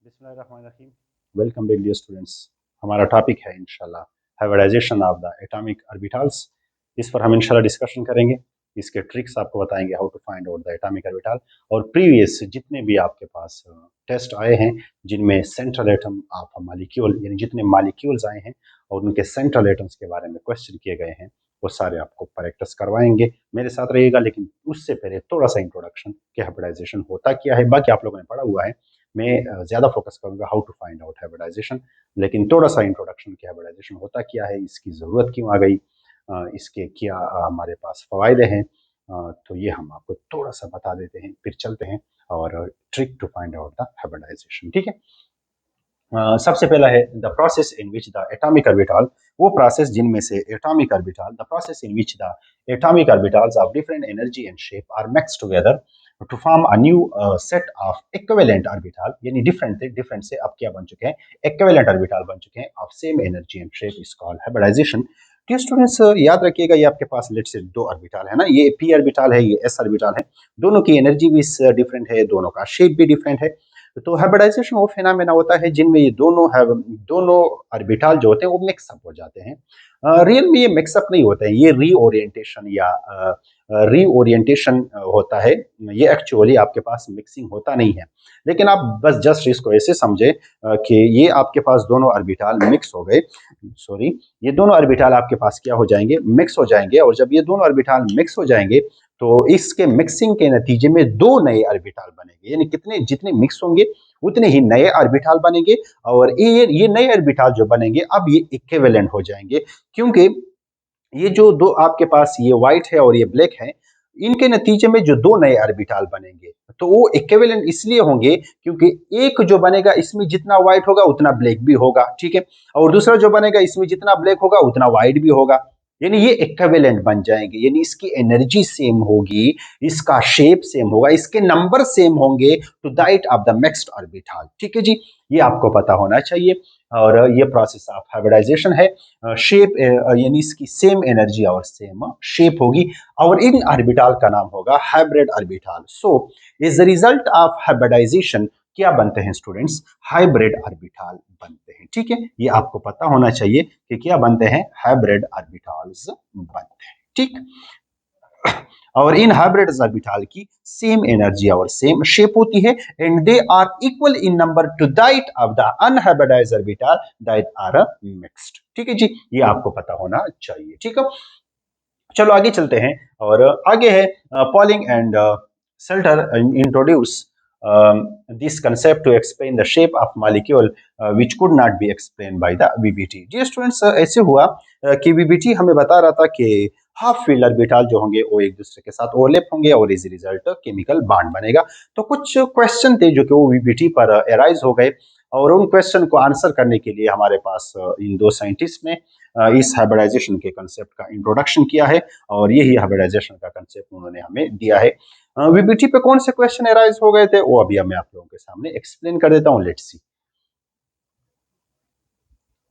बिस्मिल्लाहिर्रहमानिर्रहीम। Welcome back dear students. हमारा topic है इंशाल्लाह hybridisation of the atomic orbitals. इस पर हम इंशाल्लाह डिस्कशन करेंगे। इसके ट्रिक्स आपको बताएंगे, how to find out the atomic orbital. और प्रीवियस जितने भी आपके पास टेस्ट आए हैं जिनमें सेंट्रल एटम ऑफ मॉलिक्यूल यानी जितने मॉलिक्यूल्स आए हैं और उनके सेंट्रल एटम्स के बारे में क्वेश्चन किए गए हैं वो सारे आपको प्रैक्टिस करवाएंगे। मेरे साथ रहिएगा, लेकिन उससे पहले थोड़ा सा इंट्रोडक्शन कि हाइब्रिडाइजेशन होता क्या है। बाकी आप लोगों ने पढ़ा हुआ है, मैं ज़्यादा फोकस करूंगा how to find out hybridisation. लेकिन थोड़ा सा इंट्रोडक्शन कि हाइब्रिडाइजेशन होता क्या है, इसकी ज़रूरत क्यों आ गई, इसके क्या हमारे पास फ़ायदे हैं, तो ये हम आपको थोड़ा सा बता देते हैं, फिर चलते हैं और trick to find out the hybridisation. ठीक है। सबसे पहला है the process in which the atomic orbital, वो प्रोसेस जिनमें से atomic orbital, the process in which the atomic orbitals of different energy and shape are mixed together to form a new set of equivalent orbital. यानी different से अब क्या बन चुके हैं, इक्विवेलेंट ऑर्बिटल बन चुके हैं of same energy and shape, is called hybridisation. Dear students, याद रखिएगा ये आपके पास लेट से दो ऑर्बिटल है ना, ये पी ऑर्बिटल है, ये एस ऑर्बिटल है। दोनों की एनर्जी भी डिफरेंट है, दोनों का शेप भी डिफरेंट है। तो हाइब्रिडाइजेशन वो फिनोमेना होता है जिनमें ये दोनों ऑर्बिटल जो होते हैं वो मिक्सअप हो जाते हैं। रियल में ये मिक्सअप नहीं होते हैं, ये रीओरिएंटेशन या रीओरिएंटेशन होता है। ये एक्चुअली आपके पास मिक्सिंग होता नहीं है। लेकिन आप बस जस्ट इसको ऐसे समझे कि ये आपके पास दोनों ऑर्बिटल मिक्स हो गए, सॉरी, ये दोनों ऑर्बिटल आपके पास क्या हो जाएंगे, मिक्स हो जाएंगे। और जब ये दोनों ऑर्बिटल मिक्स हो जाएंगे तो इसके मिक्सिंग के नतीजे में दो नए ऑर्बिटल बनेंगे। यानी कितने जितने मिक्स होंगे उतने ही नए ऑर्बिटल बनेंगे। और ये नए ऑर्बिटल जो बनेंगे अब ये इक्विवेलेंट हो जाएंगे, क्योंकि ये जो दो आपके पास ये व्हाइट है और ये ब्लैक है, इनके नतीजे में जो दो नए ऑर्बिटल बनेंगे तो वो इक्विवेलेंट इसलिए होंगे क्योंकि एक जो बनेगा इसमें जितना व्हाइट होगा उतना ब्लैक भी होगा, ठीक है। और दूसरा जो बनेगा इसमें जितना ब्लैक होगा उतना व्हाइट भी होगा। यानी ये इक्विवेलेंट बन जाएंगे, यानी इसकी एनर्जी सेम होगी, इसका शेप सेम होगा, इसके नंबर सेम होंगे to that of the mixed orbital. ठीक है जी, ये आपको पता होना चाहिए। और ये प्रोसेस ऑफ हाइब्रिडाइजेशन है। शेप यानी इसकी सेम एनर्जी और सेम शेप होगी और इन ऑर्बिटल का नाम होगा hybrid orbital. So is the result of hybridisation क्या बनते हैं स्टूडेंट्स, हाइब्रिड ऑर्बिटल बनते हैं। ठीक है, ये आपको पता होना चाहिए कि क्या बनते हैं, हाइब्रिड ऑर्बिटल्स बनते हैं। ठीक। और इन हाइब्रिड ऑर्बिटल की सेम एनर्जी और सेम शेप होती है and they are equal in number to that of the unhybridised orbital that are mixed. ठीक है जी, ये आपको पता होना चाहिए। ठीक है, चलो आगे चलते हैं। और आगे है polling and shelter introduce this concept to explain the shape of molecule which could not be explained by the VBT। जी स्टूडेंट्स, ऐसे हुआ कि VBT हमें बता रहा था कि हाफ फील्ड ऑर्बिटल जो होंगे वो एक दूसरे के साथ ओवरलैप होंगे और इस रिजल्ट केमिकल बॉन्ड बनेगा। तो कुछ क्वेश्चन थे जो कि वो VBT पर एराइज हो गए और उन क्वेश्चन को आंसर करने के लिए हमारे पास इन दो साइंटिस्ट ने इस हाइब्रिडाइजेशन के कंसेप्ट का इंट्रोडक्शन किया है और यही हाइब्रिडाइजेशन का कंसेप्ट उन्होंने हमें दिया है। वीबीटी पे कौन से क्वेश्चन एराइज हो गए थे वो अभी मैं आप लोगों के सामने एक्सप्लेन कर देता हूं। Let's see.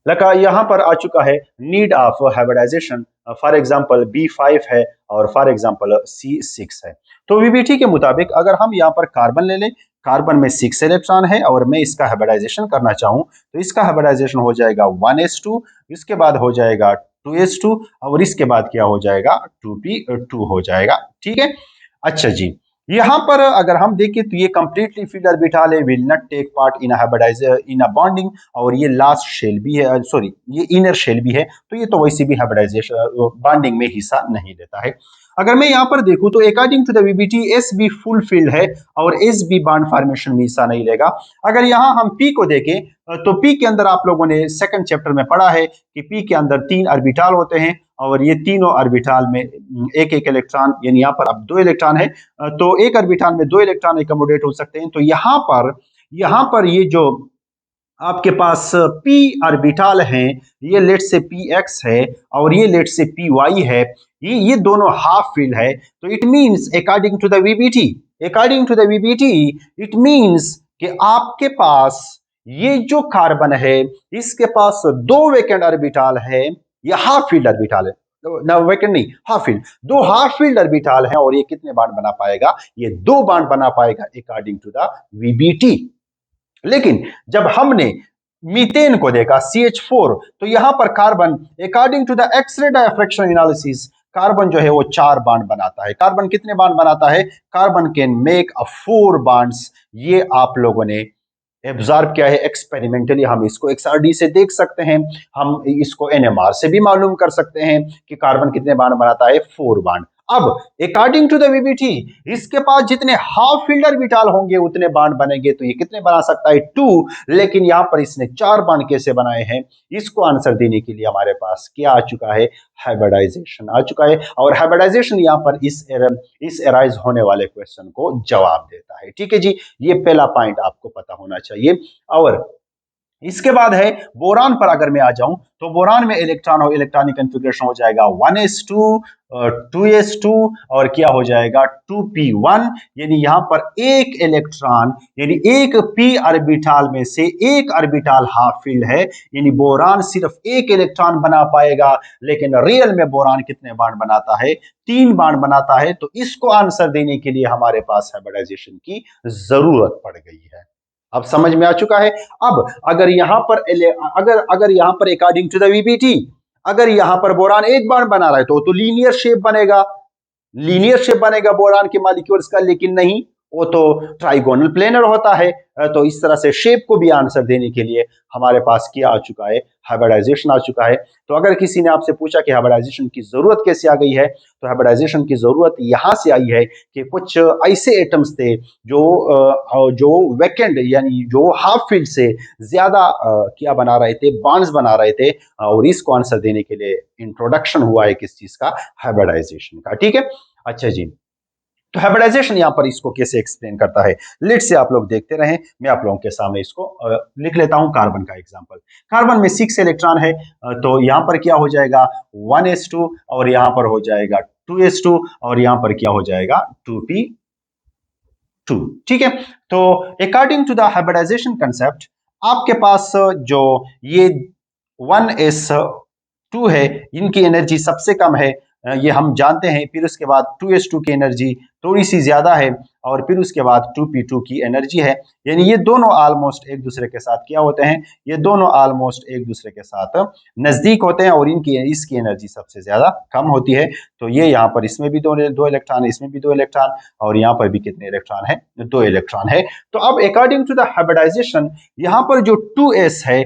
लगा यहाँ पर आ चुका है need of hybridisation, for example B5 है और फॉर एग्जांपल C6 है। तो वीबीटी के मुताबिक अगर हम यहाँ पर कार्बन ले लें, कार्बन में 6 इलेक्ट्रॉन है और मैं इसका हाइब्रिडाइजेशन करना चाहूं तो इसका हाइब्रिडाइजेशन हो जाएगा 1s2, इसके बाद हो जाएगा 2s2 और इसके बाद क्या हो जाएगा 2p2 हो जाएगा। ठीक है, अच्छा जी, यहां पर अगर हम देखें तो ये कंप्लीटली फील्ड ऑर्बिटल है, will not take part in hybridisation in a bonding. और ये लास्ट शेल भी है, सॉरी ये इनर शेल भी है, तो ये तो वैसे भी हाइब्रिडाइजेशन बॉन्डिंग में हिस्सा नहीं लेता है। अगर मैं यहाँ पर देखूं तो according to the VBT s be full filled है और एस बी बॉन्ड फॉर्मेशन में हिस्सा नहीं लेगा। अगर यहाँ हम पी को देखें तो पी के अंदर आप लोगों ने सेकंड चैप्टर में पढ़ा है कि पी के अंदर 3 ऑर्बिटल होते हैं और ये तीनों ऑर्बिटल में एक एक इलेक्ट्रॉन, यानी यहाँ पर अब 2 इलेक्ट्रॉन है तो एक ऑर्बिटल में 2 इलेक्ट्रॉन एकोमोडेट हो सकते हैं। तो यहाँ पर ये जो आपके पास p ऑर्बिटल हैं, ये लेट से px है और ये लेट से py है, ये दोनों हाफ फील्ड है। तो it means according to the VBT, according to the VBT it means कि आपके पास ये जो कार्बन है इसके पास 2 वेकेंट ऑर्बिटल है, ये हाफ फील्ड ऑर्बिटल है, ना वेकेंट नहीं, half field, 2 half field orbital है और ये कितने बॉन्ड बना पाएगा, ये 2 बॉन्ड बना पाएगा अकॉर्डिंग टू द वीबीटी। लेकिन जब हमने मीथेन को देखा CH4, तो यहां पर carbon according to the X ray diffraction analysis carbon जो है वो 4 बॉन्ड बनाता है। कार्बन कितने बॉन्ड बनाता है? Carbon can make a 4 bonds. ये आप लोगों ने एब्जॉर्ब किया है एक्सपेरिमेंटली। हम इसको XRD से देख सकते हैं, हम इसको NMR से भी मालूम कर सकते हैं कि कार्बन कितने बाण बनाता है, 4 बाण। अब अकॉर्डिंग टू द VBT इसके पास जितने हाफ फील्ड ऑर्बिटल होंगे उतने बाण बनेंगे, तो ये कितने बना सकता है, 2। लेकिन यहां पर इसने 4 बाण कैसे बनाए हैं, इसको आंसर देने के लिए हमारे पास क्या आ चुका है, हाइब्रिडाइजेशन आ चुका है। और हाइब्रिडाइजेशन यहां पर इस एराइज होने वाले क्वेश्चन को जवाब देता है। ठीक है जी, ये पहला पॉइंट आपको पता होना चाहिए। और इसके बाद है बोरान पर अगर मैं आ जाऊं, तो बोरान में इलेक्ट्रॉन हो इलेक्ट्रॉनिक कन्फिग्रेशन हो जाएगा 1s2 2s2 और क्या हो जाएगा 2p1। यानी यहां पर एक इलेक्ट्रॉन यानी एक p ऑर्बिटल में से एक ऑर्बिटल हाफ फील्ड है, यानी बोरान सिर्फ एक इलेक्ट्रॉन बना पाएगा। लेकिन रियल में बोरान कितने बाण बनाता है, 3 बाण बनाता है। तो इसको आंसर देने के लिए हमारे पास हाइब्रिडाइजेशन की जरूरत पड़ गई है। अब समझ में आ चुका है। अब अगर यहां पर अगर अगर यहां पर अकॉर्डिंग टू द VBT अगर यहां पर बोरान एक बार बना रहा है तो लीनियर शेप बनेगा, लीनियर शेप बनेगा बोरान के मॉलिक्यूल्स का, लेकिन नहीं, वो तो ट्राइगोनल प्लेनर होता है। तो इस तरह से शेप को भी आंसर देने के लिए हमारे पास क्या आ चुका है, हाइब्रिडाइजेशन आ चुका है। तो अगर किसी ने आपसे पूछा कि हाइब्रिडाइजेशन की जरूरत कैसे आ गई है, तो हाइब्रिडाइजेशन की जरूरत यहां से आई है कि कुछ ऐसे एटम्स थे जो वैकेंट यानी जो हाफ फील्ड से ज्यादा क्या बना रहे थे, बॉन्ड्स बना रहे थे। और इसको आंसर देने के लिए इंट्रोडक्शन हुआ है किस चीज का, हाइब्रिडाइजेशन का। ठीक है, अच्छा जी। तो हाइब्रिडाइजेशन यहां पर इसको कैसे एक्सप्लेन करता है, लेट से आप लोग देखते रहें, मैं आप लोगों के सामने इसको लिख लेता हूं। कार्बन का एग्जांपल, कार्बन में 6 इलेक्ट्रॉन है, तो यहां पर क्या हो जाएगा 1s2 और यहां पर हो जाएगा 2s2 और यहां पर क्या हो जाएगा 2p2। ठीक है, तो according to the hybridisation concept आपके पास जो ये 1s2 है, इनकी एनर्जी सबसे कम है, ये हम जानते हैं। फिर उसके बाद 2s2 की एनर्जी थोड़ी सी ज्यादा है, और फिर उसके बाद 2p2 की एनर्जी है। यानी ये दोनों ऑलमोस्ट एक दूसरे के साथ क्या होते हैं, ये दोनों ऑलमोस्ट एक दूसरे के साथ नजदीक होते हैं, और इनकी इसकी एनर्जी सबसे ज्यादा कम होती है। तो ये यहाँ पर इसमें भी दो इलेक्ट्रॉन है, इसमें भी 2 इलेक्ट्रॉन, और यहाँ पर भी कितने इलेक्ट्रॉन है, 2 इलेक्ट्रॉन है। तो अब अकॉर्डिंग टू द हाइब्रिडाइजेशन यहाँ पर जो 2s है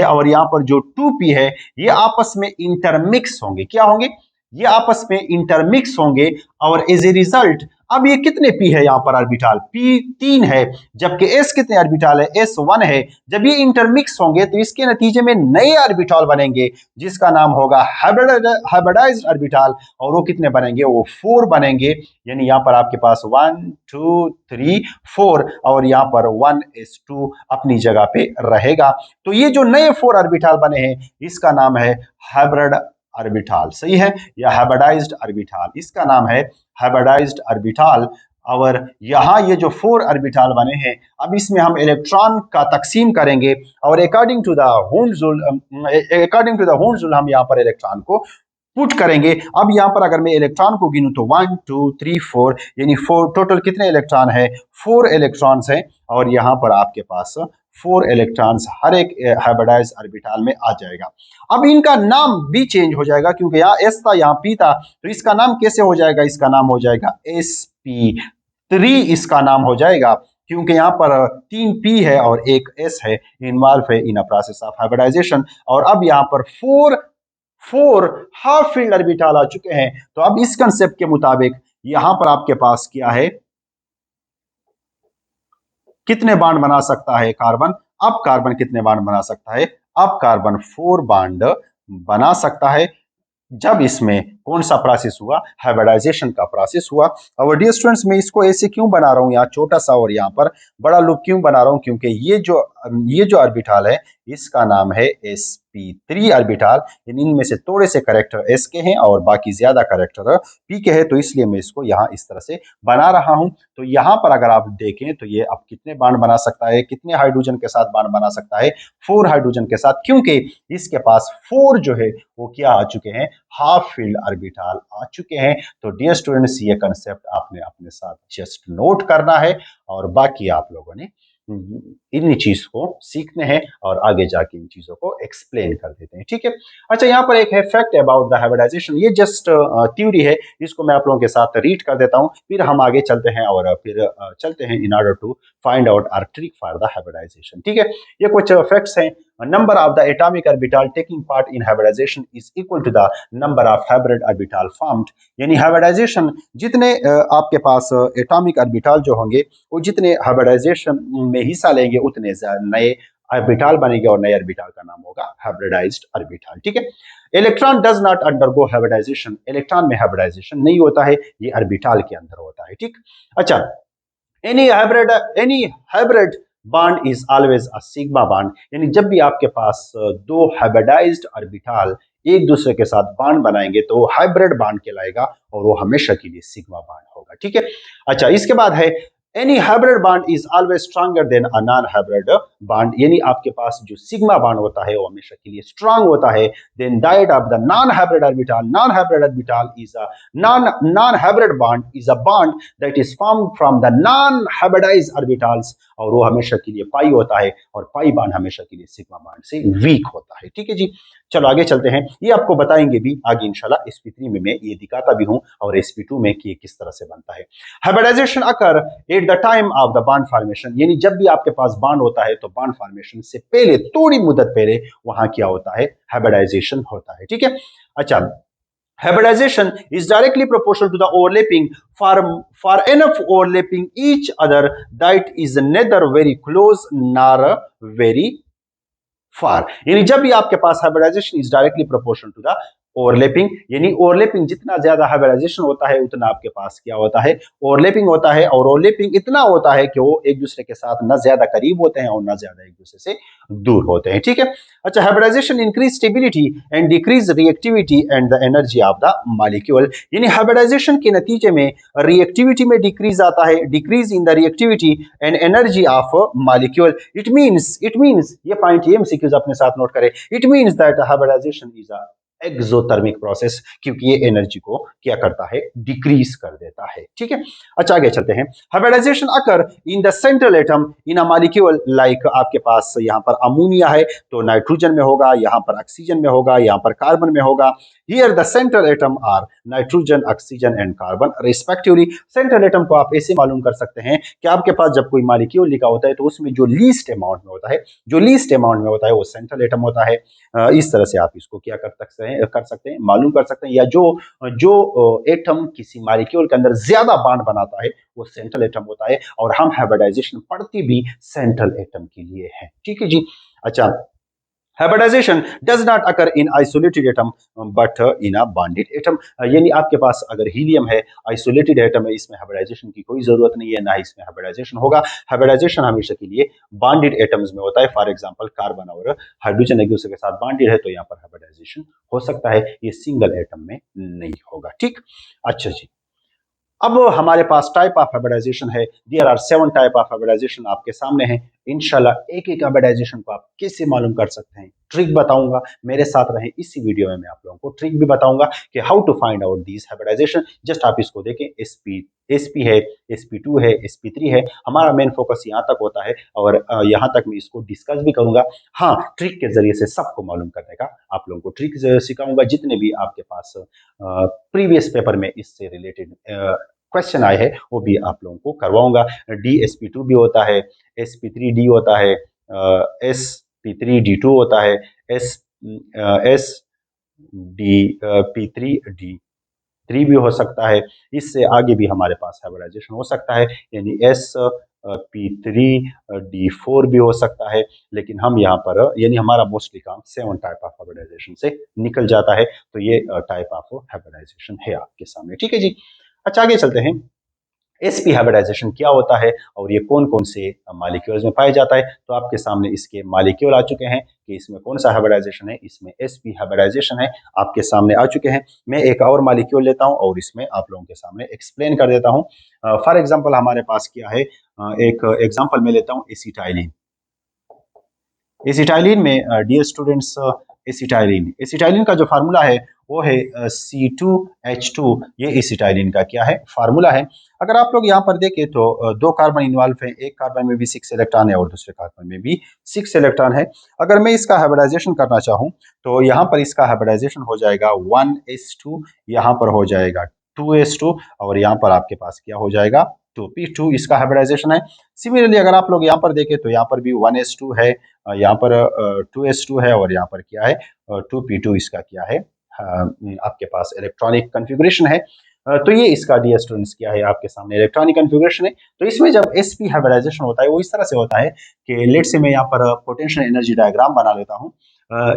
और यहाँ पर जो 2p है, ये आपस में इंटरमिक्स होंगे। क्या होंगे, ये आपस में इंटरमिक्स होंगे, और एज ए रिजल्ट अब ये कितने p है यहाँ पर ऑर्बिटल, p 3 है, जबकि s कितने ऑर्बिटल है, s 1 है। जब ये इंटरमिक्स होंगे तो इसके नतीजे में नए ऑर्बिटल बनेंगे, जिसका नाम होगा हाइब्रिडाइज्ड ऑर्बिटल, और वो कितने बनेंगे, वो 4 बनेंगे। यानी यहाँ पर आपके पास 1 2 3 4, और यहाँ पर 1s2 अपनी जगह पे रहेगा। तो ये जो नए 4 ऑर्बिटल बने हैं, इसका नाम है हाइब्रिड ऑर्बिटल, सही है, या हाइब्रिडाइज्ड ऑर्बिटल, इसका नाम है हाइब्रिडाइज्ड ऑर्बिटल। और यहां ये जो 4 ऑर्बिटल बने हैं, अब इसमें हम इलेक्ट्रॉन का तकसीम करेंगे, और अकॉर्डिंग टू द हुंड-जुल हम यहाँ पर इलेक्ट्रॉन को पुट करेंगे। अब यहां पर अगर मैं इलेक्ट्रॉन को गिनूं तो 1 2 3 4, यानी 4 टोटल कितने इलेक्ट्रॉन है, 4 इलेक्ट्रॉन्स हैं, और यहां पर आपके पास 4 इलेक्ट्रॉन्स हर एक हाइब्रिडाइज्ड ऑर्बिटल में आ जाएगा। अब इनका नाम भी चेंज हो जाएगा, क्योंकि यहाँ एस था यहाँ पी था, तो इसका नाम कैसे हो जाएगा, इसका नाम हो जाएगा sp3, इसका नाम हो जाएगा, क्योंकि यहाँ पर 3 p है और एक s है, इन्वॉल्व है इन अ प्रोसेस ऑफ हाइब्रिडाइजेशन। और अब यहाँ पर 4 हाफ फील्ड ऑर्बिटल आ चुके हैं। तो अब इस कंसेप्ट के मुताबिक यहां पर आपके पास क्या है, कितने बाण बना सकता है कार्बन, अब कार्बन कितने बाण बना सकता है, अब कार्बन 4 बाण बना सकता है। जब इसमें कौन सा प्रोसेस हुआ, हाइब्रिडाइजेशन का प्रोसेस हुआ। और डियर स्टूडेंट्स, मैं इसको ऐसे क्यों बना रहा हूं, यहाँ छोटा सा और यहाँ पर बड़ा लूप क्यों बना रहा हूं, क्योंकि ये जो ऑर्बिटल है, इसका नाम है sp3 ऑर्बिटल। इनमें से थोड़े से करेक्टर s के हैं और बाकी ज्यादा करेक्टर p के हैं, तो इसलिए मैं इसको यहाँ इस तरह से बना रहा हूं। तो यहाँ पर अगर आप देखें तो ये अब कितने बाण बना सकता है, कितने हाइड्रोजन के साथ बाण बना सकता है, 4 हाइड्रोजन के साथ, क्योंकि इसके पास 4 जो है वो क्या आ चुके हैं, हाफ फील्ड ऑर्बिटल आ चुके हैं। तो डियर स्टूडेंट्स, ये कंसेप्ट आपने अपने साथ जस्ट नोट करना है, और बाकी आप लोगों ने इन चीज को सीखते हैं और आगे जाके इन चीजों को एक्सप्लेन कर देते हैं, ठीक है। अच्छा, यहाँ पर एक है फैक्ट अबाउट द हाइब्रिडाइजेशन, ये जस्ट थ्योरी है, इसको मैं आप लोगों के साथ रीड कर देता हूँ, फिर हम आगे चलते हैं और फिर चलते हैं in order to find out our trick for the hybridisation, ठीक है। ये कुछ फैक्ट्स हैं। Number of the atomic orbital taking part in hybridisation is equal to the number of hybrid orbital formed, यानी हाइब्रिडाइजेशन जितने आपके पास एटॉमिक ऑर्बिटल जो होंगे वो जितने हाइब्रिडाइजेशन में हिस्सा लेंगे उतने नए ऑर्बिटल बनेंगे और नए ऑर्बिटल का नाम होगा हाइब्रिडाइज्ड ऑर्बिटल, ठीक है। Electron does not undergo hybridisation, electron में हाइब्रिडाइजेशन नहीं होता है, ये ऑर्बिटल के अंदर होता है, ठीक। अच्छा, any hybrid bond is always a sigma bond, यानी जब भी आपके पास दो हाइब्रिडाइज्ड ऑर्बिटल एक दूसरे के साथ बॉन्ड बनाएंगे तो हाइब्रिड बॉन्ड कहलाएगा और वो हमेशा के लिए सिग्मा बॉन्ड होगा, ठीक है। अच्छा, इसके बाद है any hybrid bond is always stronger than a non hybrid bond, यानी आपके पास जो सिग्मा बॉन्ड होता है वो हमेशा के लिए स्ट्रांग होता है than that of the non hybrid orbital, non hybrid orbital is a non hybrid bond is a bond that is formed from the non hybridised orbitals, और वो हमेशा के लिए पाई होता है और पाई बॉन्ड हमेशा के लिए सिग्मा बॉन्ड से वीक होता है, ठीक है जी। चलो आगे चलते हैं, ये आपको बताएंगे भी आगे इंशाल्लाह, sp3 में मैं ये दिखाता भी हूं और sp2 में कि किस तरह से बनता है। Hybridisation occur at the time of the bond formation, यानी जब भी आपके पास बॉन्ड होता है तो बॉन्ड फॉर्मेशन से पहले थोड़ी मुद्दत पहले वहां क्या होता है, हाइब्रिडाइजेशन होता है, ठीक है। अच्छा, hybridization is directly proportional to the overlapping for enough overlapping each other that is neither very close nor very फार, यानी जब भी आपके पास hybridization is directly proportional to the overlapping, यानी ओवरलैपिंग जितना ज्यादा हाइब्रिडाइजेशन होता है उतना आपके पास क्या होता है, ओवरलैपिंग होता है, और ओवरलैपिंग इतना होता है कि वो एक दूसरे के साथ न ज्यादा करीब होते हैं और न ज्यादा एक दूसरे से दूर होते हैं, ठीक है। अच्छा, hybridisation increase stability and decrease reactivity and the energy of the molecule, यानी हाइब्रिडाइजेशन के नतीजे में रिएक्टिविटी में डिक्रीज आता है, decrease in the reactivity and energy of molecule, it means ये पॉइंट ये एमसीक्यूज अपने साथ नोट करें, it means that hybridisation is a exothermic process, क्योंकि ये एनर्जी को क्या करता है, डिक्रीज कर देता है, ठीक है। अच्छा, आगे चलते हैं। Hybridisation occur in the central atom in a molecule, like आपके पास यहाँ पर अमोनिया है तो नाइट्रोजन में होगा, यहाँ पर ऑक्सीजन में होगा, यहाँ पर कार्बन में होगा। Here the central atom are nitrogen, oxygen and carbon respectively. Central atom को आप ऐसे मालूम कर सकते हैं कि आपके पास जब कोई मॉलिक्यूल लिखा होता है तो उसमें जो लीस्ट अमाउंट में होता है, जो लीस्ट अमाउंट में होता है वो सेंट्रल एटम होता है। इस तरह से आप इसको क्या कर सकते हैं, मालूम कर सकते हैं, या जो जो एटम किसी मॉलिक्यूल के अंदर ज्यादा बॉन्ड बनाता है वो सेंट्रल एटम होता है, और हम हाइब्रिडाइजेशन पढ़ते भी सेंट्रल एटम के लिए है, ठीक है जी। अच्छा, hybridisation does not occur in isolated atom but in a bonded atom, यानी आपके पास अगर हीलियम है, आइसोलेटेड एटम है, इसमें हाइब्रिडाइजेशन की कोई जरूरत नहीं है, ना ही इसमें हाइब्रिडाइजेशन होगा। हाइब्रिडाइजेशन हमेशा के लिए बॉन्डेड एटम्स में होता है। फॉर एग्जांपल कार्बन और हाइड्रोजन एक दूसरे के साथ बॉन्डेड है तो यहाँ पर हाइब्रिडाइजेशन हो सकता है, ये सिंगल एटम में नहीं होगा, ठीक। अच्छा जी, अब हमारे पास टाइप ऑफ हाइब्रिडाइजेशन है, there are 7 type of hybridisation आपके सामने है। इंशाल्लाह एक एक हाइब्रिडाइजेशन को आप कैसे मालूम कर सकते हैं, ट्रिक बताऊंगा, मेरे साथ रहें इसी वीडियो में मैं आप लोगों को ट्रिक भी बताऊंगा कि how to find out this hybridisation. Just आप इसको देखें, एसपी है, sp2 है, sp3 है, हमारा मेन फोकस यहाँ तक होता है और यहाँ तक मैं इसको डिस्कस भी करूंगा। हाँ, ट्रिक के जरिए से सबको मालूम करने का आप लोगों को ट्रिक सिखाऊंगा, जितने भी आपके पास प्रीवियस पेपर में इससे रिलेटेड क्वेश्चन आए हैं वो भी आप लोगों को करवाऊंगा। DSP2 भी होता है, sp3d होता है, sp3d2 होता है, sdp3d3 भी हो सकता है। इससे आगे भी हमारे पास हाइब्रिडाइजेशन हो सकता है, यानी sp3d4 भी हो सकता है, लेकिन हम यहाँ पर यानी हमारा मोस्टली काम 7 टाइप ऑफ हाइब्रिडाइजेशन से निकल जाता है, तो ये टाइप ऑफ हाइब्रिडाइजेशन है आपके सामने, ठीक है जी। अच्छा, आगे चलते हैं। sp हाइब्रिडाइजेशन क्या होता है और ये कौन कौन से मॉलिक्यूल्स में पाया जाता है, तो आपके सामने इसके मॉलिक्यूल आ चुके हैं कि इसमें कौन सा हाइब्रिडाइजेशन है, इसमें sp हाइब्रिडाइजेशन है, आपके सामने आ चुके हैं। मैं एक और मॉलिक्यूल लेता हूं और इसमें आप लोगों के सामने एक्सप्लेन कर देता हूं। फॉर एग्जांपल हमारे पास क्या है, एक एग्जांपल मैं लेता हूं एसिटाइलिन। एसिटाइलिन में डियर स्टूडेंट्स एसिटाइलिन। एसिटाइलिन का जो फार्मूला है वो है C2H2, ये एसिटाइलिन का क्या है, फार्मूला है। अगर आप लोग यहाँ पर देखें तो दो कार्बन इन्वॉल्व है, एक कार्बन में भी 6 इलेक्ट्रॉन है और दूसरे कार्बन में भी 6 इलेक्ट्रॉन है। अगर मैं इसका हाइब्रिडाइजेशन करना चाहूँ तो यहाँ पर इसका हाइब्रिडाइजेशन हो जाएगा 1s2, यहाँ पर हो जाएगा 2s2 और यहाँ पर आपके पास क्या हो जाएगा 2p2, इसका हाइब्रिडाइजेशन है। सिमिलरली अगर आप लोग यहाँ पर देखें तो यहाँ पर भी 1s2 है, यहाँ पर 2s2 है और यहाँ पर क्या है 2p2, इसका क्या है आपके पास इलेक्ट्रॉनिक कन्फिगुरेशन है। तो ये इसका डियर स्टूडेंट्स क्या है आपके सामने इलेक्ट्रॉनिक कन्फिगुरेशन है। तो इसमें जब sp हाइब्रिडाइजेशन होता है वो इस तरह से होता है कि लेट से मैं यहाँ पर पोटेंशियल एनर्जी डायग्राम बना लेता हूँ।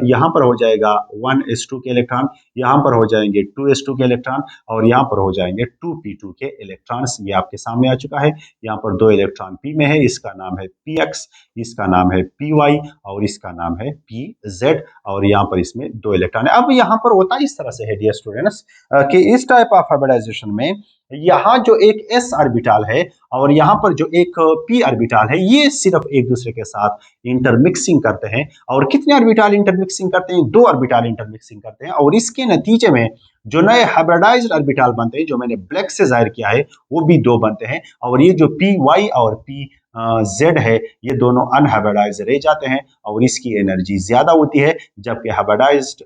यहाँ पर हो जाएगा 1s2 के इलेक्ट्रॉन, यहाँ पर हो जाएंगे 2s2 के इलेक्ट्रॉन और यहाँ पर हो जाएंगे 2p2 के इलेक्ट्रॉन्स। ये आपके सामने आ चुका है। यहाँ पर दो इलेक्ट्रॉन p में है, इसका नाम है px, इसका नाम है py और इसका नाम है pz और यहाँ पर इसमें दो इलेक्ट्रॉन है। अब यहाँ पर होता इस तरह से है डियर स्टूडेंट्स कि इस टाइप ऑफ हाइब्रिडाइजेशन में यहाँ जो एक s ऑर्बिटल है और यहाँ पर जो एक p ऑर्बिटल है, ये सिर्फ एक दूसरे के साथ इंटरमिक्सिंग करते हैं। और कितने ऑर्बिटल इंटरमिक्सिंग करते हैं, दो ऑर्बिटल इंटरमिक्सिंग करते हैं और इसके नतीजे में जो नए हाइब्रिडाइज्ड ऑर्बिटल बनते हैं, जो मैंने ब्लैक से जाहिर किया है, वो भी दो बनते हैं। और ये जो py और pz है, ये दोनों अनहाइब्रिडाइज्ड रह जाते हैं और इसकी एनर्जी ज्यादा होती है, जबकि हाइब्रिडाइज्ड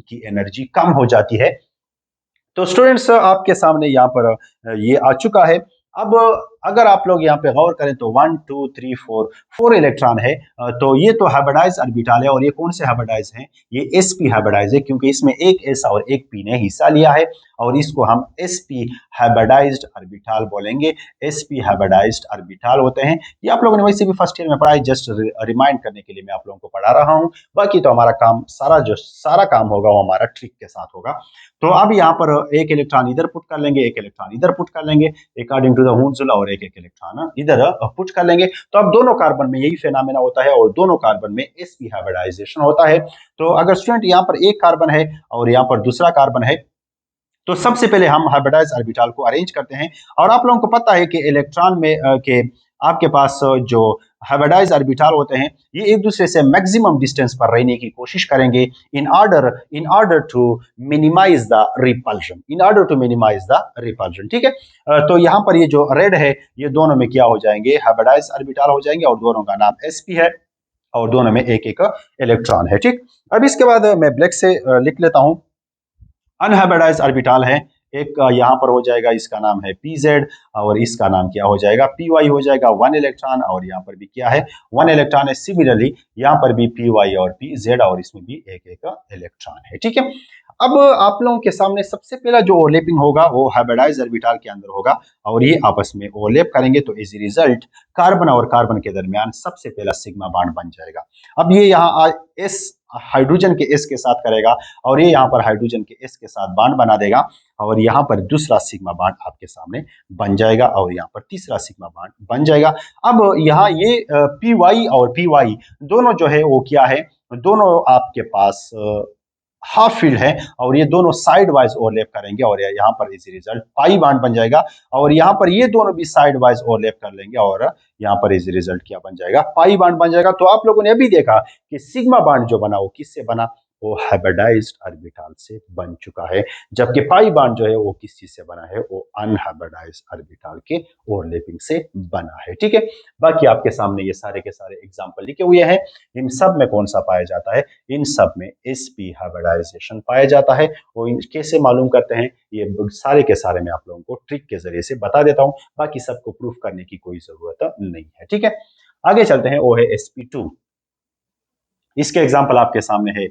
की एनर्जी कम हो जाती है। तो स्टूडेंट्स आपके सामने यहाँ पर ये आ चुका है। अब अगर आप लोग यहाँ पे गौर करें तो 1 2 3 4 इलेक्ट्रॉन है। तो ये तो हाइब्रिडाइज ऑर्बिटल है और ये कौन से हाइब्रिडाइज हैं, ये sp हाइब्रिडाइज है, क्योंकि इसमें एक s और एक p ने हिस्सा लिया है और इसको हम sp हाइब्रिडाइज्ड ऑर्बिटल बोलेंगे। sp हाइब्रिडाइज्ड ऑर्बिटल होते हैं। ये आप लोगों ने वैसे भी फर्स्ट ईयर में पढ़ा है, जस्ट रिमाइंड करने के लिए मैं आप लोगों को पढ़ा रहा हूँ। बाकी तो हमारा काम सारा काम होगा वो हमारा ट्रिक के साथ होगा। तो अब यहाँ पर एक इलेक्ट्रॉन इधर पुट कर लेंगे, एक इलेक्ट्रॉन इधर पुट कर लेंगे according to the Hund's law और एक इलेक्ट्रॉन इधर पुट कर लेंगे। तो अब दोनों कार्बन में यही फेनोमेना होता है और दोनों कार्बन में sp हाइब्रिडाइजेशन होता है। तो अगर स्टूडेंट यहाँ पर एक कार्बन है और यहाँ पर दूसरा कार्बन है, तो सबसे पहले हम हाइब्रिडाइज ऑर्बिटल को अरेंज करते हैं। और आप लोगों को पता है कि इलेक्ट्रॉन में के आपके पास जो हाइब्रिडाइज ऑर्बिटल होते हैं, ये एक दूसरे से मैक्सिमम डिस्टेंस पर रहने की कोशिश करेंगे in order to minimise the repulsion. ठीक है। तो यहाँ पर ये जो रेड है, ये दोनों में क्या हो जाएंगे, हाइब्रिडाइज ऑर्बिटल हो जाएंगे और दोनों का नाम sp है और दोनों में एक एक इलेक्ट्रॉन है। ठीक। अब इसके बाद मैं ब्लैक से लिख लेता हूं। अनहाइब्रिडाइज ऑर्बिटल है, एक यहाँ पर हो जाएगा, इसका नाम है pz और इसका नाम क्या हो जाएगा py हो जाएगा, 1 इलेक्ट्रॉन और यहाँ पर भी क्या है 1 इलेक्ट्रॉन है। सिमिलरली यहाँ पर भी py और pz और इसमें भी एक एक इलेक्ट्रॉन है। ठीक है। अब आप लोगों के सामने सबसे पहला जो ओवरलैपिंग होगा वो हाइब्रिडाइज ऑर्बिटल के अंदर होगा और ये आपस में ओवरलैप करेंगे, तो इस रिजल्ट कार्बन और कार्बन के दरमियान सबसे पहला सिग्मा बॉन्ड बन जाएगा। अब ये यहाँ s हाइड्रोजन के s के साथ करेगा और ये यहाँ पर हाइड्रोजन के s के साथ बॉन्ड बना देगा और यहाँ पर दूसरा सिग्मा बॉन्ड आपके सामने बन जाएगा और यहाँ पर तीसरा सिग्मा बॉन्ड बन जाएगा। अब यहाँ ये py और py दोनों जो है वो क्या है, दोनों आपके पास हाफ फील्ड है और ये दोनों साइड वाइज ओवरलैप करेंगे और यहाँ पर इस रिजल्ट पाई बॉन्ड बन जाएगा और यहाँ पर ये दोनों भी साइड वाइज ओवरलैप कर लेंगे और यहाँ पर इस रिजल्ट क्या बन जाएगा, पाई बॉन्ड बन जाएगा। तो आप लोगों ने अभी देखा कि सिग्मा बॉन्ड जो बना वो किससे बना, वो हाइब्रिडाइज्ड ऑर्बिटल से बन चुका है, जबकि पाई बॉन्ड जो है वो किस चीज से बना है, वो अनहाइब्रिडाइज्ड ऑर्बिटल के ओवरलैपिंग से बना है। ठीक है। बाकी आपके सामने ये सारे के सारे एग्जांपल लिखे हुए हैं। इन सब में कौन सा पाया जाता है, इन सब में sp हाइब्रिडाइजेशन पाया जाता है। वो कैसे मालूम करते हैं, ये सारे के सारे मैं आप लोगों को ट्रिक के जरिए से बता देता हूं, बाकी सबको प्रूफ करने की कोई जरूरत नहीं है। ठीक है। आगे चलते हैं, वो है sp2। इसके एग्जाम्पल आपके सामने है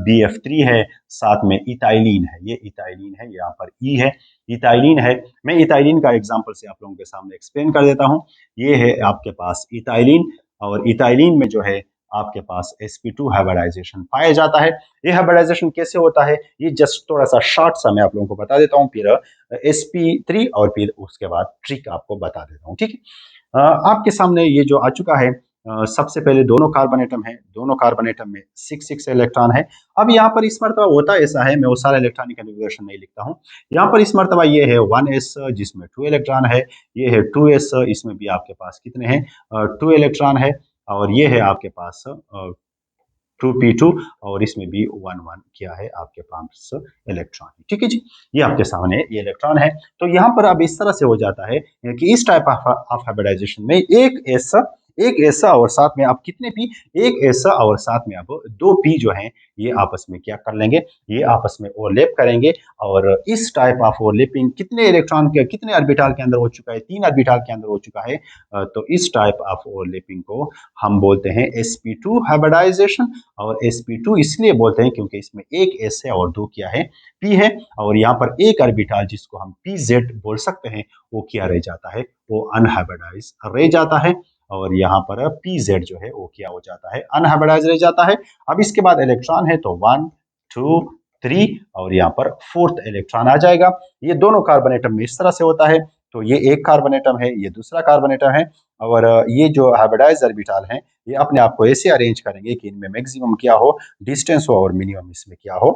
BF3 है, साथ में इथाइलिन है, ये इथाइलिन है, यहाँ पर E है, इथाइलिन है। मैं इथाइलिन का एग्जाम्पल से आप लोगों के सामने एक्सप्लेन कर देता हूँ। ये है आपके पास इथाइलिन और इथाइलिन में जो है आपके पास sp2 हाइब्रिडाइजेशन पाया जाता है। ये हाइब्रिडाइजेशन कैसे होता है, ये जस्ट थोड़ा सा शॉर्ट सा मैं आप लोगों को बता देता हूँ, फिर sp3 और फिर उसके बाद ट्रिक आपको बता देता हूँ। ठीक है। आपके सामने ये जो आ चुका है, सबसे पहले दोनों कार्बन एटम है, दोनों कार्बन एटम में 6 इलेक्ट्रॉन है। अब यहाँ पर इस मरतबा होता ऐसा है, मैं वो सारा इलेक्ट्रॉनिक कन्फिगरेशन नहीं लिखता हूँ। यहाँ पर इस मरतबा ये है 1s जिसमें 2 इलेक्ट्रॉन है, ये है 2s, इसमें भी आपके पास कितने हैं 2 इलेक्ट्रॉन है और ये है आपके पास 2p2 और इसमें भी 1 1 क्या है आपके पास इलेक्ट्रॉन है। ठीक है जी, ये आपके सामने ये इलेक्ट्रॉन है। तो यहाँ पर अब इस तरह से हो जाता है कि इस टाइप ऑफ हाइब्रिडाइजेशन में एक ऐसा और साथ में आप कितने पी, एक ऐसा और साथ में आप दो पी जो है ये आपस में क्या कर लेंगे, ये आपस में ओवरलैप करेंगे। और इस टाइप ऑफ ओवरलैपिंग कितने इलेक्ट्रॉन के कितने ऑर्बिटल के अंदर हो चुका है, 3 ऑर्बिटल के अंदर हो चुका है। तो इस टाइप ऑफ ओवरलैपिंग को हम बोलते हैं sp2 हाइब्रिडाइजेशन। और sp2 इसलिए बोलते हैं क्योंकि इसमें एक s है और दो क्या है, p है। और यहाँ पर एक ऑर्बिटल जिसको हम pz बोल सकते हैं वो क्या रह जाता है, वो अनहाइब्रिडाइज रह जाता है। और यहाँ पर pz जो है वो क्या हो जाता है, अनहाइब्रिडाइज रह जाता है। अब इसके बाद इलेक्ट्रॉन है तो 1 2 3 और यहाँ पर फोर्थ इलेक्ट्रॉन आ जाएगा। ये दोनों कार्बन एटम में इस तरह से होता है। तो ये एक कार्बन एटम है, ये दूसरा कार्बन एटम है। और ये जो हाइब्रिडाइज ऑर्बिटल हैं ये अपने आप को ऐसे अरेंज करेंगे कि इनमें मैक्सिमम क्या हो, डिस्टेंस हो, और मिनिमम इसमें क्या हो,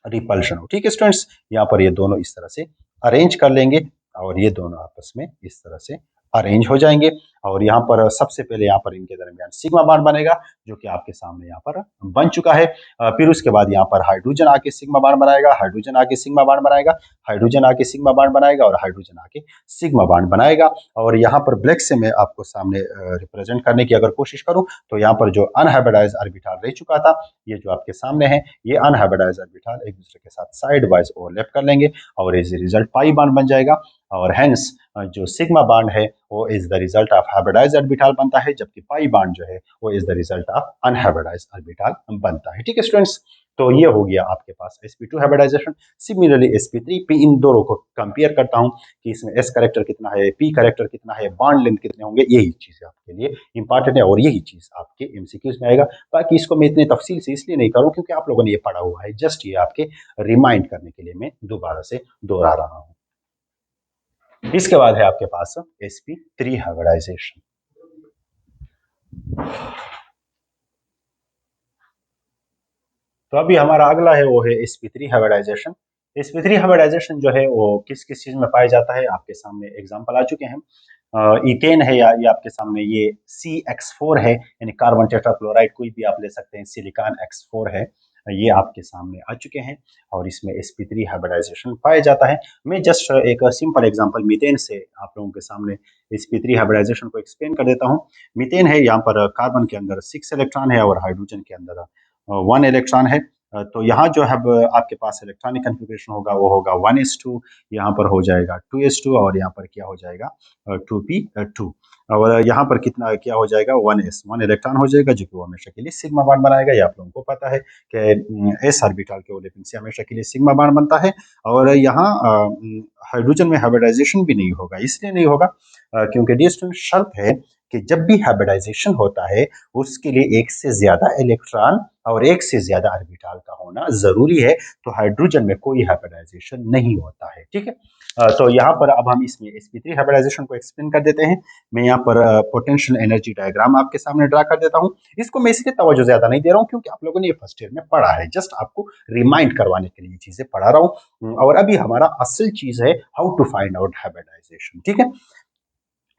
रिपल्शन हो। ठीक है स्टूडेंट्स, यहाँ पर ये दोनों इस तरह से अरेंज कर लेंगे और ये दोनों आपस में इस तरह से अरेंज हो जाएंगे। और यहाँ पर सबसे पहले यहाँ पर इनके दरमियान सिग्मा बॉन्ड बनेगा जो कि आपके सामने यहाँ पर बन चुका है। फिर उसके बाद यहाँ पर हाइड्रोजन आके सिग्मा बॉन्ड बनाएगा, हाइड्रोजन आके सिग्मा बॉन्ड बनाएगा, हाइड्रोजन आके सिग्मा बॉन्ड बनाएगा और हाइड्रोजन आके सिग्मा बॉन्ड बनाएगा। और यहाँ पर ब्लैक से मैं आपको सामने रिप्रेजेंट करने की अगर कोशिश करूँ तो यहाँ पर जो अनहाइब्रिडाइज ऑर्बिटल रह चुका था ये जो आपके सामने है, ये अनहाइब्रिडाइज ऑर्बिटल एक दूसरे के साथ साइड वाइज ओवरलैप कर लेंगे और as a result pi bond बन जाएगा। और हेंस जो सिग्मा बॉन्ड है वो is the result of hybridise orbital बनता है, जबकि पाई बॉन्ड जो है वो is the result of unhybridise orbital बनता है। ठीक है स्टूडेंट्स, तो ये हो गया आपके पास sp2 hybridisation. Similarly sp3 p, इन दोनों को कंपेयर करता हूं कि इसमें s करेक्टर कितना है, p करेक्टर कितना है, बॉन्ड लेंथ कितने होंगे, यही चीज आपके लिए इंपॉर्टेंट है और यही चीज आपके एमसीक्यूज में आएगा। बाकी इसको मैं इतने तफसील से इसलिए नहीं करूं क्योंकि आप लोगों ने ये पढ़ा हुआ है, जस्ट ये आपके रिमाइंड करने के लिए मैं दोबारा से दोहरा रहा हूं। इसके बाद है आपके पास sp3 हाइब्रिडाइजेशन। तो अभी हमारा अगला है वो है sp3 हाइब्रिडाइजेशन। sp3 हाइब्रिडाइजेशन जो है वो किस किस चीज में पाया जाता है, आपके सामने एग्जांपल आ चुके हैं। इथेन है या ये आपके सामने ये CX4 है, यानी कार्बन टेट्राक्लोराइड कोई भी आप ले सकते हैं, सिलिकॉन X4 है, ये आपके सामने आ चुके हैं और इसमें sp3 हाइब्रिडाइजेशन पाया जाता है। मैं जस्ट एक सिंपल एग्जांपल मीथेन से आप लोगों के सामने sp3 हाइब्रिडाइजेशन को एक्सप्लेन कर देता हूँ। मीथेन है, यहाँ पर कार्बन के अंदर 6 इलेक्ट्रॉन है और हाइड्रोजन के अंदर 1 इलेक्ट्रॉन है। तो यहाँ जो है आपके पास इलेक्ट्रॉनिक कन्फिग्रेशन होगा वो होगा 1s2, यहाँ पर हो जाएगा 2s2 और यहाँ पर क्या हो जाएगा 2p2। और यहाँ पर कितना क्या हो जाएगा 1 इलेक्ट्रॉन हो जाएगा जो कि वो हमेशा के लिए सिग्मा बॉन्ड बनाएगा। ये आप लोगों को पता है कि s ऑर्बिटल के ओवरलैपिंग से हमेशा के लिए सिग्मा बॉन्ड बनता है। और यहाँ हाइड्रोजन में हाइब्रिडाइजेशन भी नहीं होगा, इसलिए नहीं होगा क्योंकि डिस्टेंस शर्त है कि जब भी हाइब्रिडाइजेशन होता है उसके लिए एक से ज्यादा इलेक्ट्रॉन और एक से ज्यादा ऑर्बिटल का होना जरूरी है। तो हाइड्रोजन में कोई हाइब्रिडाइजेशन नहीं होता है। ठीक है, तो यहाँ पर अब हम इसमें sp3 हाइब्रिडाइजेशन को एक्सप्लेन कर देते हैं। मैं यहाँ पर पोटेंशियल एनर्जी डायग्राम आपके सामने ड्रा कर देता हूँ। इसको मैं इसलिए तवज्जो ज्यादा नहीं दे रहा हूँ क्योंकि आप लोगों ने ये फर्स्ट ईयर में पढ़ा है, जस्ट आपको रिमाइंड करवाने के लिए ये चीजें पढ़ा रहा हूँ। और अभी हमारा असल चीज है how to find out hybridisation. ठीक है,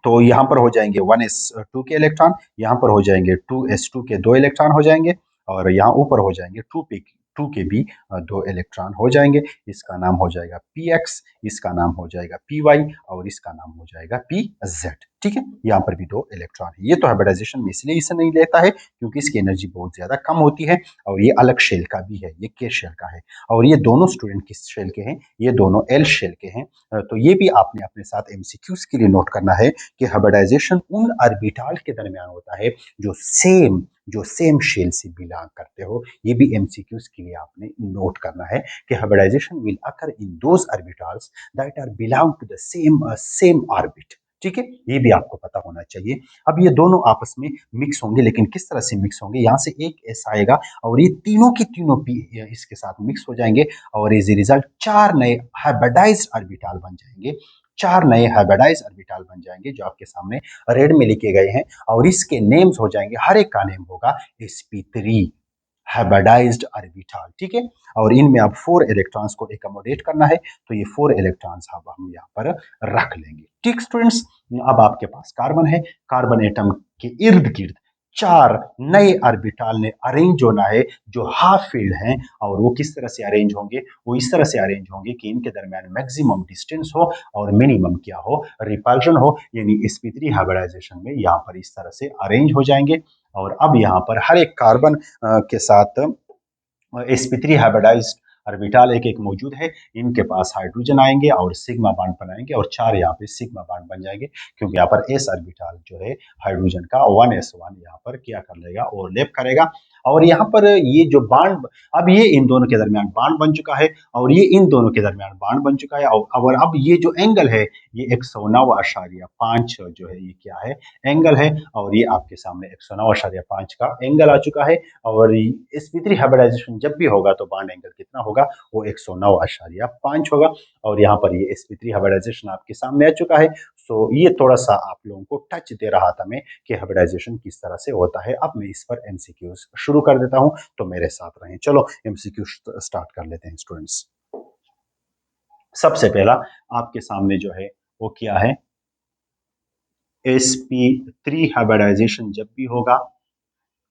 तो यहाँ पर हो जाएंगे 1s2 के इलेक्ट्रॉन, यहाँ पर हो जाएंगे 2s2 के 2 इलेक्ट्रॉन हो जाएंगे और यहाँ ऊपर हो जाएंगे 2 के भी 2 इलेक्ट्रॉन हो जाएंगे। इसका नाम हो जाएगा px, इसका नाम हो जाएगा py और इसका नाम हो जाएगा pz। ठीक है, यहाँ पर भी 2 इलेक्ट्रॉन है। ये तो हाइब्रिडाइजेशन में इसलिए इसे नहीं लेता है क्योंकि इसकी एनर्जी बहुत ज्यादा कम होती है और ये अलग शेल का भी है, ये के शेल का है और ये दोनों स्टूडेंट किस शेल के हैं, ये दोनों एल शेल के हैं। तो ये भी आपने अपने साथ एमसीक्यूज के लिए नोट करना है कि हाइब्रिडाइजेशन उन ऑर्बिटल के दरमियान होता है जो सेम शेल से बिलोंग करते हो। ये भी एमसीक्यूज के लिए आपने नोट करना है कि hybridisation will occur in those orbitals that are belong to the same orbit. ठीक है, ये भी आपको पता होना चाहिए। अब ये दोनों आपस में मिक्स होंगे, लेकिन किस तरह से मिक्स होंगे, यहाँ से एक एस आएगा और ये तीनों की तीनों पी इसके साथ मिक्स हो जाएंगे और एज ए रिजल्ट 4 नए हाइब्रिडाइज्ड ऑर्बिटल बन जाएंगे। 4 नए हाइब्रिडाइज्ड ऑर्बिटल बन जाएंगे जो आपके सामने रेड में लिखे गए हैं और इसके नेम्स हो जाएंगे, हर एक का नेम होगा sp3 हाइब्रिडाइज्ड ऑर्बिटल। ठीक है, और इनमें अब 4 इलेक्ट्रॉन्स को एकोमोडेट करना है तो ये 4 इलेक्ट्रॉन्स अब हम यहाँ पर रख लेंगे। ठीक स्टूडेंट्स, अब आपके पास कार्बन है, कार्बन एटम के इर्द गिर्द 4 नए ऑर्बिटल ने अरेंज होना है जो हाफ फील्ड हैं, और वो किस तरह से अरेंज होंगे, वो इस तरह से अरेंज होंगे कि इनके दरमियान मैक्सिमम डिस्टेंस हो और मिनिमम क्या हो, रिपल्शन हो, यानी sp3 हाइब्रिडाइजेशन में यहाँ पर इस तरह से अरेंज हो जाएंगे। और अब यहाँ पर हर एक कार्बन के साथ sp3 हाइब्रिडाइज्ड ऑर्बिटल एक एक मौजूद है, इनके पास हाइड्रोजन आएंगे और सिग्मा बॉन्ड बनाएंगे और 4 यहाँ पे सिग्मा बॉन्ड बन जाएंगे, क्योंकि यहाँ पर s ऑर्बिटल जो है हाइड्रोजन का 1s1 यहाँ पर क्या कर लेगा, ओवरलैप करेगा। और यहाँ पर ये जो बॉन्ड, अब ये इन दोनों के दरमियान बॉन्ड बन चुका है और ये इन दोनों के दरमियान बॉन्ड बन चुका है, और अब ये जो एंगल है ये 109.5 जो है ये क्या है, एंगल है, और ये आपके सामने 109.5 का एंगल आ चुका है। और sp3 हाइब्रिडाइजेशन जब भी होगा तो बॉन्ड एंगल कितना होगा, वो 109.5 होगा। और यहाँ पर ये sp3 हाइब्रिडाइजेशन आपके सामने आ चुका है। सो ये थोड़ा सा आप लोगों को टच दे रहा था मैं कि हाइब्रिडाइजेशन किस तरह से होता है। अब मैं इस पर एमसीक्यूज शुरू कर देता हूं, तो मेरे साथ रहें। चलो एमसीक्यू स्टार्ट कर लेते हैं स्टूडेंट्स। सबसे पहला आपके सामने जो है वो क्या है, sp3 हाइब्रिडाइजेशन जब भी होगा,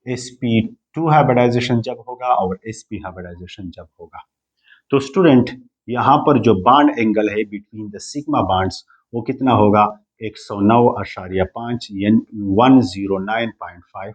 sp2 हाइब्रिडाइजेशन जब होगा और sp हाइब्रिडाइजेशन जब होगा, तो स्टूडेंट यहाँ पर जो बॉन्ड एंगल है बिटवीन द सिग्मा बॉन्ड्स वो कितना होगा, 109.5 यानी 109.5।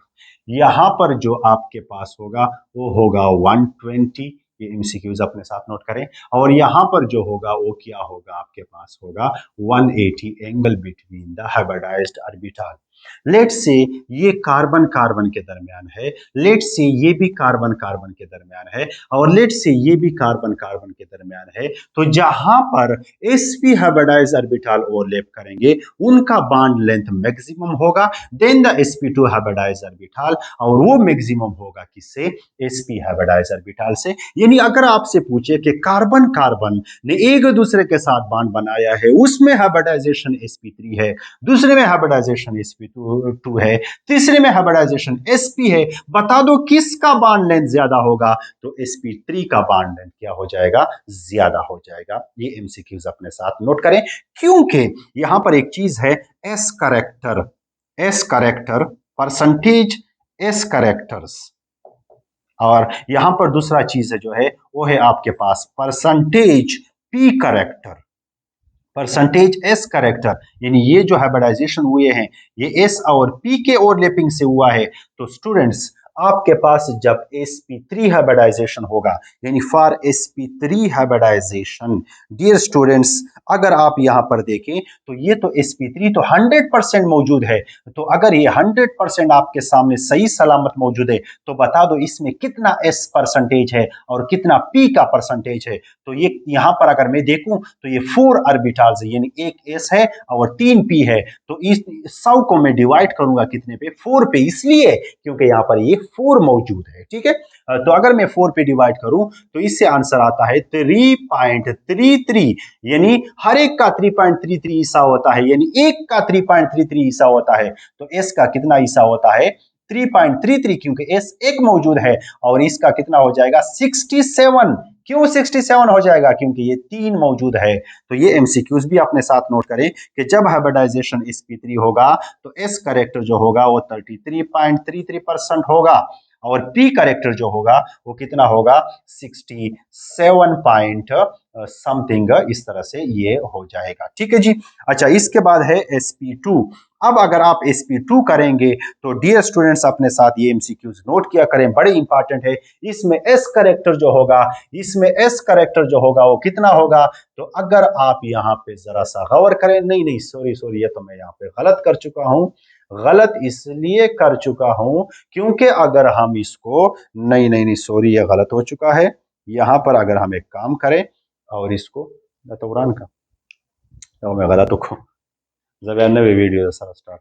यहाँ पर जो आपके पास होगा वो होगा 120, ये एमसीक्यूज अपने साथ नोट करें। और यहाँ पर जो होगा वो क्या होगा, आपके पास होगा 180 angle between the hybridised orbital. Let's say ये कार्बन कार्बन के दरमियान है, लेट्स से ये भी कार्बन कार्बन के दरमियान है, और लेट्स से ये भी कार्बन कार्बन के दरमियान है। तो जहां पर sp हाइब्रिडाइज्ड ऑर्बिटल ओवरलैप करेंगे उनका बॉन्ड लेंथ मैक्सिमम होगा than the sp2 hybridised orbital, और वो मैक्सिमम होगा किससे, sp हाइब्रिडाइज्ड ऑर्बिटल से। यानी अगर आपसे पूछे कि कार्बन कार्बन ने एक दूसरे के साथ बॉन्ड बनाया है, उसमें हाइब्रिडाइजेशन sp3 है, दूसरे में हाइब्रिडाइजेशन sp2 है, तीसरे में हाइब्रिडाइजेशन sp है, बता दो किसका बॉन्ड लेंथ ज्यादा होगा, तो sp3 का बॉन्ड लेंथ क्या हो जाएगा, ज्यादा हो जाएगा। ये एमसीक्यूज अपने साथ नोट करें, क्योंकि यहां पर एक चीज है s character percentage s characters, और यहां पर दूसरा चीज है जो है वो है आपके पास percentage p character, percentage S character, यानी ये जो हाइब्रिडाइजेशन हुए हैं ये एस और पी के ओवरलैपिंग से हुआ है। तो स्टूडेंट्स आपके पास जब sp3 हाइब्रिडाइजेशन होगा, यानी for sp3 hybridisation, dear students अगर आप यहां पर देखें तो ये तो sp3 तो 100% मौजूद है, तो अगर ये 100% आपके सामने सही सलामत मौजूद है तो बता दो इसमें कितना s परसेंटेज है और कितना p का परसेंटेज है। तो ये यहां पर अगर मैं देखूं तो ये 4 ऑर्बिटल्स है, यानी एक s है और 3 p है, तो इस 100 को मैं डिवाइड करूंगा कितने पे, 4 पे, इसलिए क्योंकि यहां पर ये 4 मौजूद है। ठीक है, तो अगर मैं 4 पे डिवाइड करूं तो इससे आंसर आता है 3.33, यानी हर एक का 3.33 हिस्सा होता है, यानी एक का 3.33 हिस्सा होता है, तो s का कितना हिस्सा होता है, 3.33, क्योंकि s एक मौजूद है, और इसका कितना हो जाएगा 67। क्यों 67 हो जाएगा, क्योंकि ये 3 मौजूद है। तो ये एमसीक्यूज भी अपने साथ नोट करें कि जब हाइब्रिडाइजेशन sp3 होगा तो s करेक्टर जो होगा वो 33.33% होगा, और p करेक्टर जो होगा वो कितना होगा 67 पॉइंट समथिंग, इस तरह से ये हो जाएगा। ठीक है जी। अच्छा, इसके बाद है sp2। अब अगर आप sp2 करेंगे तो डियर स्टूडेंट्स अपने साथ ये एमसीक्यूज नोट किया करें, बड़े इंपॉर्टेंट है। इसमें s करेक्टर जो होगा, इसमें s करेक्टर जो होगा वो कितना होगा, तो अगर आप यहाँ पे जरा सा गौर करें, नहीं सॉरी, ये तो मैं यहाँ पे गलत कर चुका हूं, गलत इसलिए कर चुका हूं क्योंकि अगर हम इसको, नहीं सॉरी, ये गलत हो चुका है। यहां पर अगर हम एक काम करें और इसको तो मैं गलत को जब वीडियो सारा स्टार्ट